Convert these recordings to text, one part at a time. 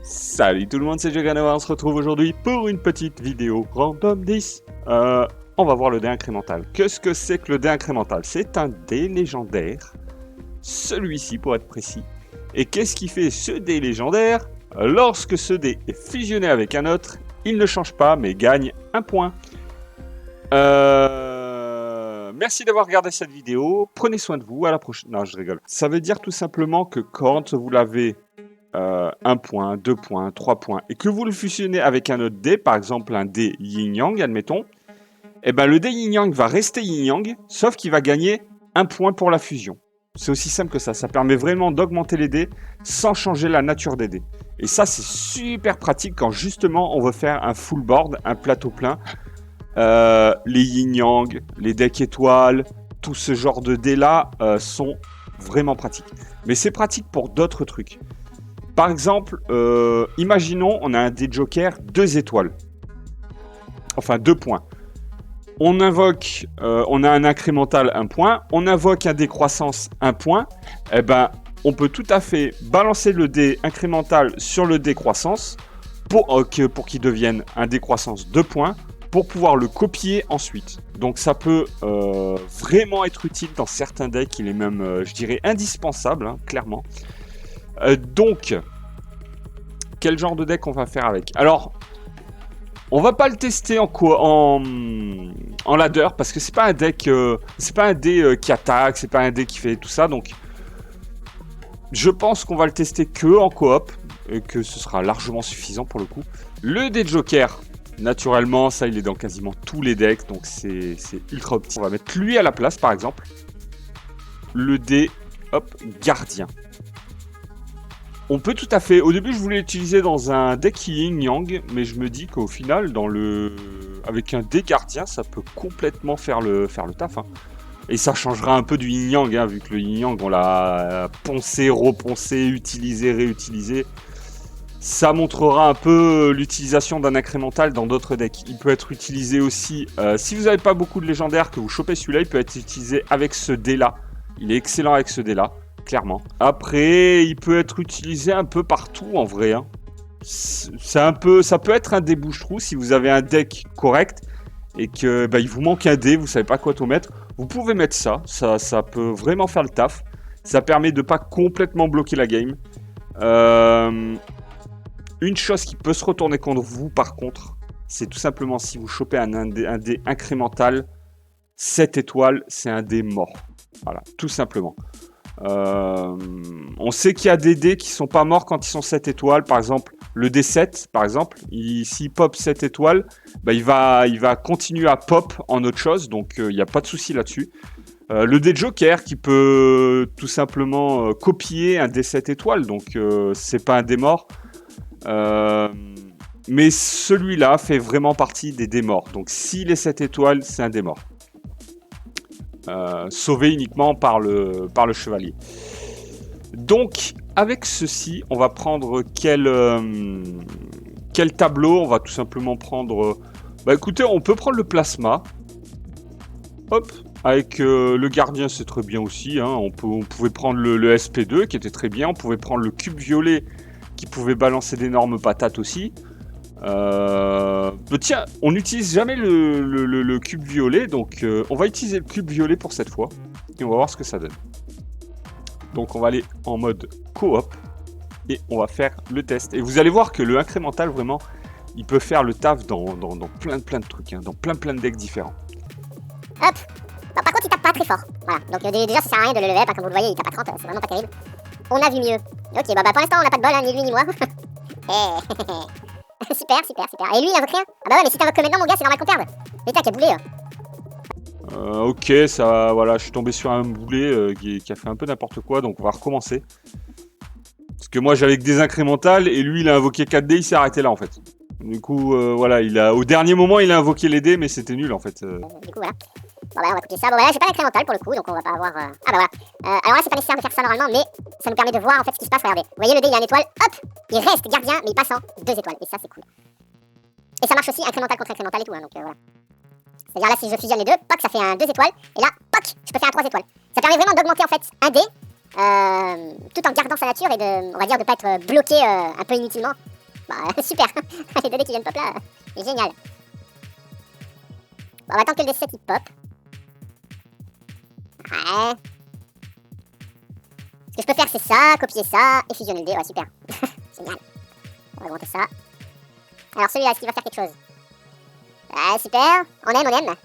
Salut tout le monde, c'est Juganoa, on se retrouve aujourd'hui pour une petite vidéo Random 10. On va voir le dé incrémental. Qu'est-ce que c'est que le dé incrémental? C'est un dé légendaire, celui-ci pour être précis. Et qu'est-ce qui fait ce dé légendaire? Lorsque ce dé est fusionné avec un autre, il ne change pas mais gagne un point. Merci d'avoir regardé cette vidéo, prenez soin de vous, à la prochaine... Non, je rigole. Ça veut dire tout simplement que quand vous l'avez... 1 point, 2 points, 3 points, et que vous le fusionnez avec un autre dé, par exemple un dé yin-yang, admettons, et ben le dé yin-yang va rester yin-yang, sauf qu'il va gagner 1 point pour la fusion. C'est aussi simple que ça permet vraiment d'augmenter les dés sans changer la nature des dés. Et ça c'est super pratique quand justement on veut faire un full board, un plateau plein. Les yin-yang, les decks étoiles, tout ce genre de dés là sont vraiment pratiques. Mais c'est pratique pour d'autres trucs. Par exemple, imaginons, on a un dé joker 2 étoiles. Enfin, 2 points. On invoque, on a un incrémental 1 point. On invoque un dé croissance 1 point. Eh ben, on peut tout à fait balancer le dé incrémental sur le dé croissance pour qu'il devienne un dé croissance 2 points pour pouvoir le copier ensuite. Donc ça peut vraiment être utile dans certains decks. Il est même, je dirais, indispensable, hein, clairement. Donc, quel genre de deck on va faire avec? Alors, on va pas le tester en ladder parce que c'est pas un deck, c'est pas un dé qui attaque, c'est pas un dé qui fait tout ça. Donc, je pense qu'on va le tester que en coop et que ce sera largement suffisant pour le coup. Le dé Joker, naturellement, ça il est dans quasiment tous les decks, donc c'est ultra optique. On va mettre lui à la place, par exemple. Le dé, hop, Gardien. On peut tout à fait... Au début, je voulais l'utiliser dans un deck yin-yang, mais je me dis qu'au final, avec un dé gardien, ça peut complètement faire le taf. Hein. Et ça changera un peu du yin-yang, hein, vu que le yin-yang, on l'a poncé, reponcé, utilisé, réutilisé. Ça montrera un peu l'utilisation d'un incrémental dans d'autres decks. Il peut être utilisé aussi... si vous n'avez pas beaucoup de légendaires, que vous chopez celui-là, il peut être utilisé avec ce dé-là. Il est excellent avec ce dé-là. Clairement. Après, il peut être utilisé un peu partout en vrai. Hein. Ça peut être un dé bouche-trou si vous avez un deck correct et que il vous manque un dé, vous savez pas quoi tout mettre. Vous pouvez mettre ça. Ça peut vraiment faire le taf. Ça permet de pas complètement bloquer la game. Une chose qui peut se retourner contre vous par contre, c'est tout simplement si vous chopez un dé incrémental, 7 étoiles, c'est un dé mort. Voilà, tout simplement. On sait qu'il y a des dés qui sont pas morts quand ils sont 7 étoiles. Par exemple, le D7, par exemple, s'il pop 7 étoiles, il va continuer à pop en autre chose. Donc, il n'y a pas de souci là-dessus. Le dé Joker qui peut tout simplement copier un D7 étoiles. Donc, c'est pas un dé mort. Mais celui-là fait vraiment partie des dés morts. Donc, s'il est 7 étoiles, c'est un dé mort. Sauvé uniquement par le chevalier. Donc avec ceci on va prendre quel tableau? On va tout simplement prendre écoutez, on peut prendre le plasma, hop, avec le gardien, c'est très bien aussi, hein. On pouvait prendre le SP2 qui était très bien, on pouvait prendre le cube violet qui pouvait balancer d'énormes patates aussi. Tiens, on n'utilise jamais le cube violet, donc on va utiliser le cube violet pour cette fois, et on va voir ce que ça donne. Donc on va aller en mode coop, et on va faire le test. Et vous allez voir que le incrémental, vraiment, il peut faire le taf dans plein de trucs, hein, dans plein de decks différents. Hop. Bon, par contre, il tape pas très fort. Voilà, donc déjà, ça sert à rien de le lever up, hein, comme vous le voyez, il tape à 30, c'est vraiment pas terrible. On a vu mieux. Ok, pour l'instant, on n'a pas de bol, hein, ni lui ni moi. Super. Et lui, il invoque rien. Ah bah ouais, mais si t'invoques que maintenant, mon gars, c'est normal qu'on perde. Putain, qui a boulé. Ok, ça, voilà, je suis tombé sur un boulet qui a fait un peu n'importe quoi, donc on va recommencer. Parce que moi, j'avais que des incrémentales, et lui, il a invoqué 4 dés, il s'est arrêté là, en fait. Du coup, voilà, au dernier moment, il a invoqué les dés, mais c'était nul, en fait. Du coup, voilà. Bon, on va copier ça. Bon, j'ai pas d'incrémental pour le coup, donc on va pas avoir... Ah bah voilà. Alors là, c'est pas nécessaire de faire ça normalement, mais ça nous permet de voir, en fait, ce qui se passe. Regardez. Vous voyez, le dé, il a une étoile, hop, il reste gardien, mais il passe en 2 étoiles. Et ça, c'est cool. Et ça marche aussi incrémental contre incrémental et tout, hein, donc voilà. C'est-à-dire là, si je fusionne les deux, poc, ça fait un 2 étoiles. Et là, poc, je peux faire un 3 étoiles. Ça permet vraiment d'augmenter en fait un dé, tout en gardant sa nature et on va dire de pas être bloqué un peu inutilement Bah, super. Les 2 dés qui viennent pop là, c'est génial. Bon, on va attendre que le D7 il pop. Ouais. Ce que je peux faire, c'est ça, copier ça et fusionner le dé. Ouais, super. Génial. On va augmenter ça. Alors, celui-là, est-ce qu'il va faire quelque chose? Ouais, super. On aime, on aime.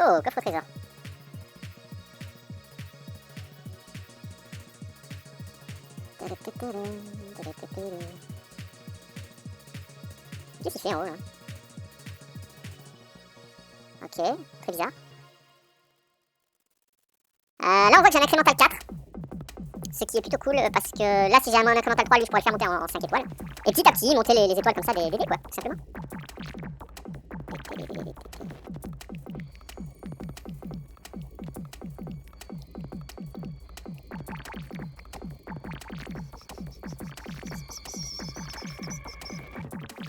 Oh, coffre au trésor. Qu'est-ce qu'il fait en haut là? Ok, très bizarre. Là on voit que j'ai un incrémental 4. Ce qui est plutôt cool parce que là si j'ai un incrémental 3, lui je pourrais le faire monter en 5 étoiles. Et petit à petit monter les étoiles comme ça des dés quoi, tout simplement.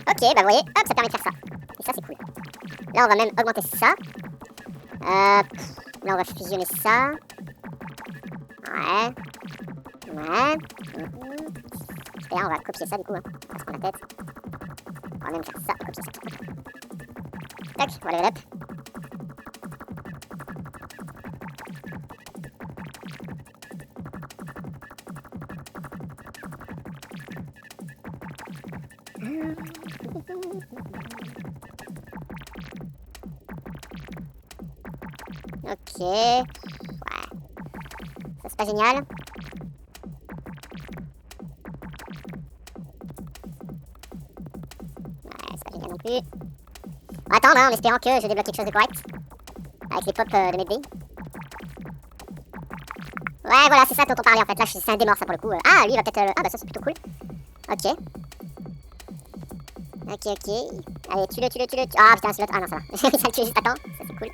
Ok, bah vous voyez, hop, ça permet de faire ça. Et ça c'est cool. Là on va même augmenter ça. Là on va fusionner ça. Ouais. Ouais. Et là on va copier ça du coup. Hein. On va se prendre la tête. On va même faire ça, copier ça. Tac, on va level up. Ok. Ouais. Ça c'est pas génial. Ouais, c'est pas génial non plus. On va attendre hein, en espérant que je débloque quelque chose de correct. Avec les pop de mes dés. Ouais, voilà, c'est ça dont on parlait en fait. Là, c'est un démort ça pour le coup. Ah, lui il va peut-être. Ah, bah ça c'est plutôt cool. Ok. Ok. Allez, tue-le. Ah putain, celui-là. Ah non, ça va. Ça le tue juste à temps. Ça c'est cool.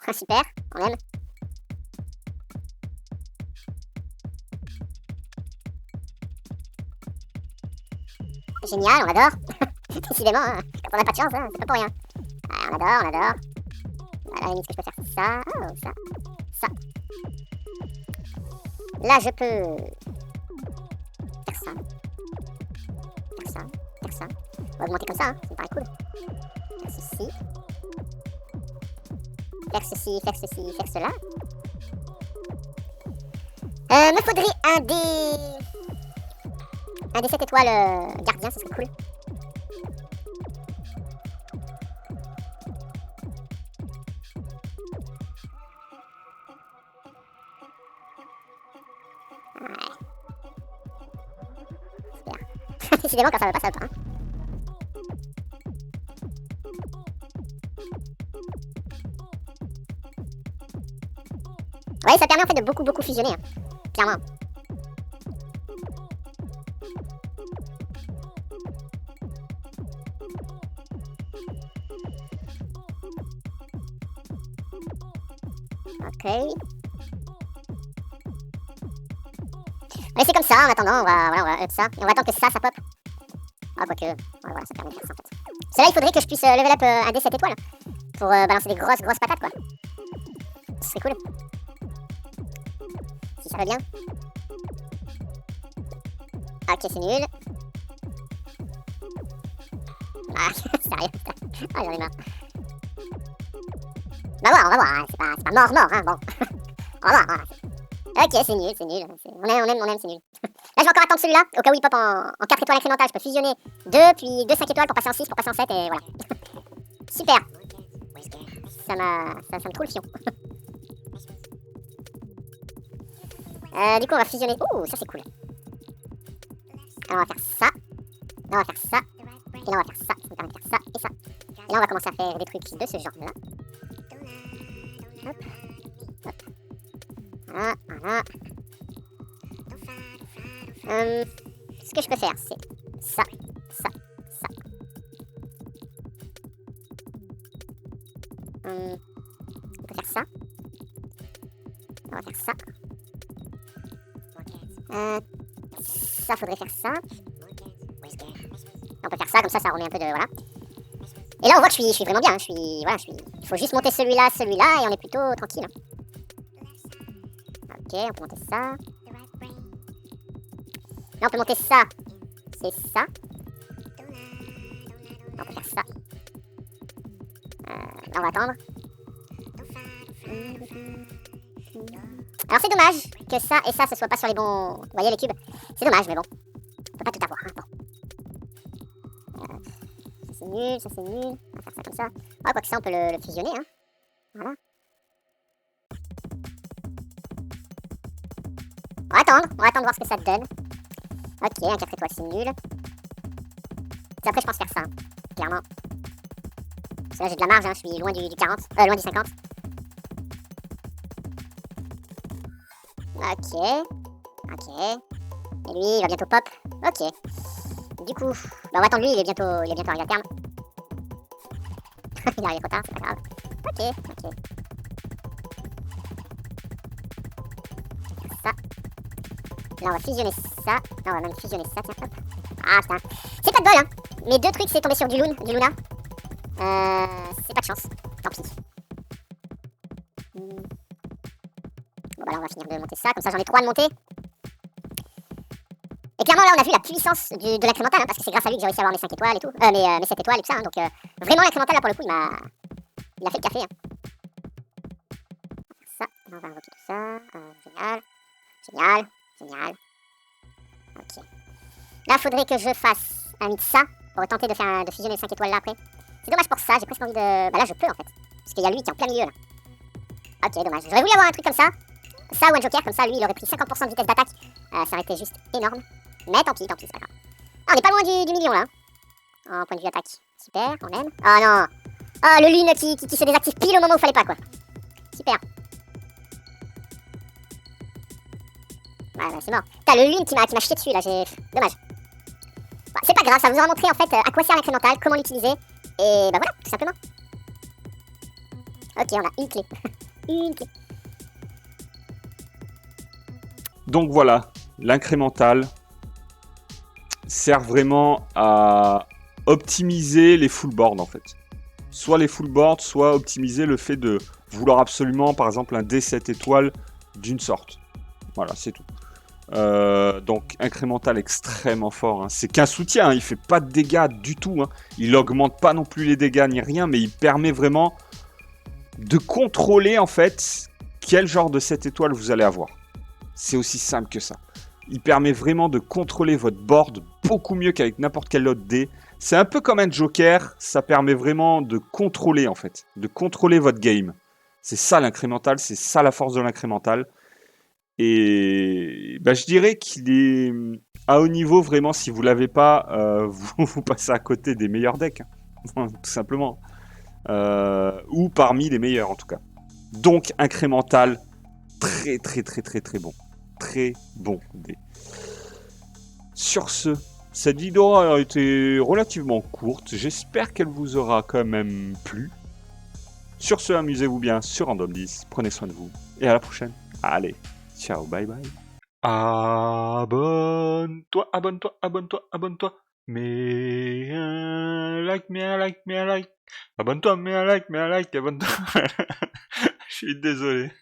Ah, super, on aime. Génial, on adore. Décidément, hein, quand on n'a pas de chance, hein, c'est pas pour rien. Ouais, on adore. À la limite, ce que je peux faire, c'est ça. Oh, ça. Là, je peux faire ça. On va augmenter comme ça, hein, ça me paraît cool. Faire ceci, faire cela. Me faudrait un des 7 étoiles gardien, ce serait cool. Ouais. Super. Décidément, quand ça va pas, ça va pas. Hein. Ouais, ça permet en fait de beaucoup fusionner, hein. Clairement. Ok. Allez, c'est comme ça, en attendant, on va up ça. Et on va attendre que ça pop. Ah, quoique. Ouais, voilà, ça permet de faire ça en fait. Cela, il faudrait que je puisse level up un des 7 étoiles. Pour balancer des grosses patates, quoi. Ce serait cool. Si ça va bien. Ok, c'est nul. Ah, sérieux, putain. Ah, j'en ai marre. Bah, on va voir, hein. C'est pas mort, hein, bon. On va voir, hein. Ok, c'est nul. On aime, c'est nul. Là, je vais encore attendre celui-là, au cas où il pop en 4 étoiles incrémentales. Je peux fusionner 2, puis 2 5 étoiles pour passer en 6, pour passer en 7, et voilà. Super. Ça me trouve le fion. Du coup, on va fusionner. Ouh, ça c'est cool. Alors, on va faire ça. Là, on va faire ça. Et là, on va faire ça. Ça me permet de faire ça et ça. Et là, on va commencer à faire des trucs de ce genre-là. Hop. Voilà. Ce que je peux faire, c'est ça. On peut faire ça. On va faire ça. Ça, faudrait faire ça. On peut faire ça, comme ça remet un peu de... Voilà. Et là, on voit que je suis vraiment bien. Hein. Il faut juste monter celui-là, et on est plutôt tranquille. Ok, on peut monter ça. Là, on peut monter ça. C'est ça. On peut faire ça. Là, on va attendre. Alors, c'est dommage que ça et ça, ce soit pas sur les bons... Vous voyez les cubes? C'est dommage, mais bon. On peut pas tout avoir. Hein. Bon. Ça, c'est nul, ça, c'est nul. On va faire ça comme ça. Ouais, quoi que ça, on peut le fusionner. Hein. Voilà. On va attendre voir ce que ça donne. Ok, un 4 étoiles, c'est nul. Et après, je pense faire ça, hein, clairement. Parce que là, j'ai de la marge, hein, je suis loin du 40, loin du 50. Ok. Et lui, il va bientôt pop. Ok. Du coup, bah on va attendre lui, il est bientôt arrivé à terme. Il arrive trop tard, c'est pas grave. Ok. Ça. Là, on va fusionner ça. Là, on va même fusionner ça, tiens, hop. Ah, putain. C'est pas de bol, hein. Mes deux trucs, c'est tombé sur du Luna. C'est pas de chance. Tant pis. Bon, bah là, on va finir de monter ça. Comme ça, j'en ai 3 de monter. Et clairement, là, on a vu la puissance de l'incrémental, hein, parce que c'est grâce à lui que j'ai réussi à avoir mes 5 étoiles et tout. Mes 7 étoiles et tout ça. Hein, donc, vraiment, l'incrémental, là, pour le coup, il a fait le café. Hein. Ça, on va invoquer tout ça. Génial. Ok. Là, faudrait que je fasse un mix ça pour tenter de fusionner les 5 étoiles là après. C'est dommage pour ça, j'ai presque envie de... Bah là, je peux en fait. Parce qu'il y a lui qui est en plein milieu là. Ok, dommage. J'aurais voulu avoir un truc comme ça. Ça ou un joker, comme ça, lui, il aurait pris 50% de vitesse d'attaque. Ça aurait été juste énorme. Mais tant pis, c'est pas grave. Ah, on est pas loin du million là. En point de vue attaque. Super, on aime. Oh non. Oh, le lune qui se désactive pile au moment où il fallait pas quoi. Super. Ouais, bah, c'est mort. Putain, le lune qui m'a chié dessus là, dommage. Bah, c'est pas grave, ça vous aura montré en fait à quoi sert l'incrémental, comment l'utiliser. Et bah voilà, tout simplement. Ok, on a une clé. Une clé. Donc voilà, l'incrémental sert vraiment à optimiser les full boards en fait. Soit les full boards, soit optimiser le fait de vouloir absolument, par exemple, un D7 étoiles d'une sorte. Voilà, c'est tout. Donc incrémental extrêmement fort. Hein. C'est qu'un soutien, hein. Il fait pas de dégâts du tout. Hein. Il augmente pas non plus les dégâts ni rien, mais il permet vraiment de contrôler en fait quel genre de 7 étoiles vous allez avoir. C'est aussi simple que ça. Il permet vraiment de contrôler votre board beaucoup mieux qu'avec n'importe quel autre dé. C'est un peu comme un joker, ça permet vraiment de contrôler en fait, de contrôler votre game. C'est ça l'incrémental, c'est ça la force de l'incrémental. Et bah, je dirais qu'il est à haut niveau vraiment. Si vous l'avez pas, vous passez à côté des meilleurs decks, hein. Tout simplement. Ou parmi les meilleurs en tout cas. Donc incrémental, très bon. Très bon dé. Sur ce, cette vidéo a été relativement courte. J'espère qu'elle vous aura quand même plu. Sur ce, amusez-vous bien sur Random 10. Prenez soin de vous. Et à la prochaine. Allez, ciao, bye bye. Abonne-toi. Mets un like. Abonne-toi, mets un like, abonne-toi. Je suis désolé.